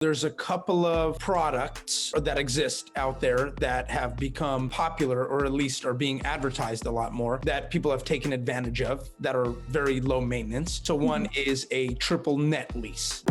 There's a couple of products that exist out there that have become popular, or at least are being advertised a lot more, that people have taken advantage of that are very low maintenance. So one is a triple net lease.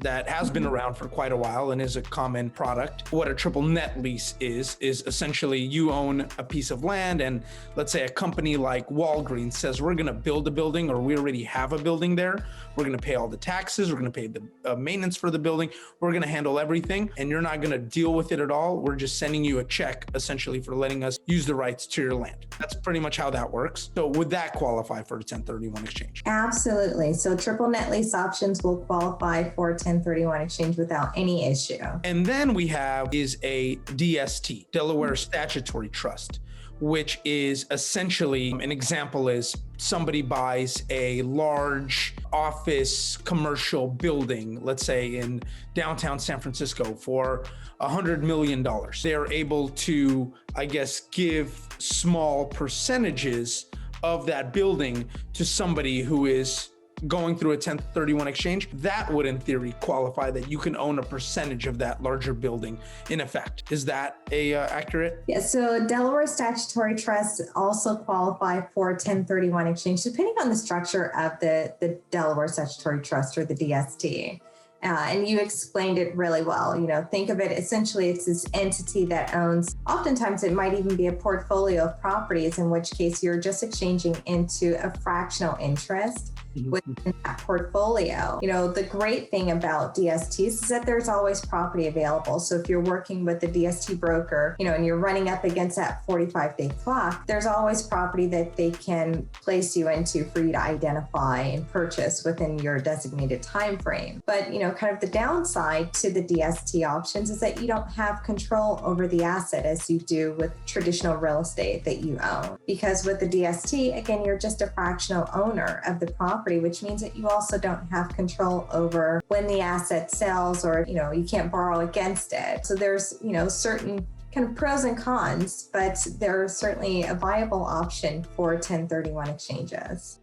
That has been around for quite a while and is a common product. What a triple net lease is essentially you own a piece of land, and let's say a company like Walgreens says, we're gonna build a building, or we already have a building there. We're gonna pay all the taxes, we're gonna pay the maintenance for the building, we're gonna handle everything, and you're not gonna deal with it at all. We're just sending you a check essentially for letting us use the rights to your land. That's pretty much how that works. So would that qualify for a 1031 exchange? Absolutely. So triple net lease options will qualify for 1031 exchange without any issue. And then we have is a DST, Delaware Statutory Trust, which is essentially, an example is somebody buys a large office commercial building, let's say in downtown San Francisco, for $100 million. They are able to, I guess, give small percentages of that building to somebody who is going through a 1031 exchange. That would in theory qualify, that you can own a percentage of that larger building in effect. Is that accurate? Yeah, so Delaware Statutory Trust also qualify for 1031 exchange, depending on the structure of the Delaware Statutory Trust, or the DST. And you explained it really well. Think of it essentially, it's this entity that owns, oftentimes it might even be a portfolio of properties, in which case you're just exchanging into a fractional interest within that portfolio. The great thing about DSTs is that there's always property available. So if you're working with the DST broker, and you're running up against that 45-day clock, there's always property that they can place you into for you to identify and purchase within your designated time frame. But, kind of the downside to the DST options is that you don't have control over the asset as you do with traditional real estate that you own. Because with the DST, again, you're just a fractional owner of the property, which means that you also don't have control over when the asset sells, or, you can't borrow against it. So there's, certain kind of pros and cons, but there's certainly a viable option for 1031 exchanges.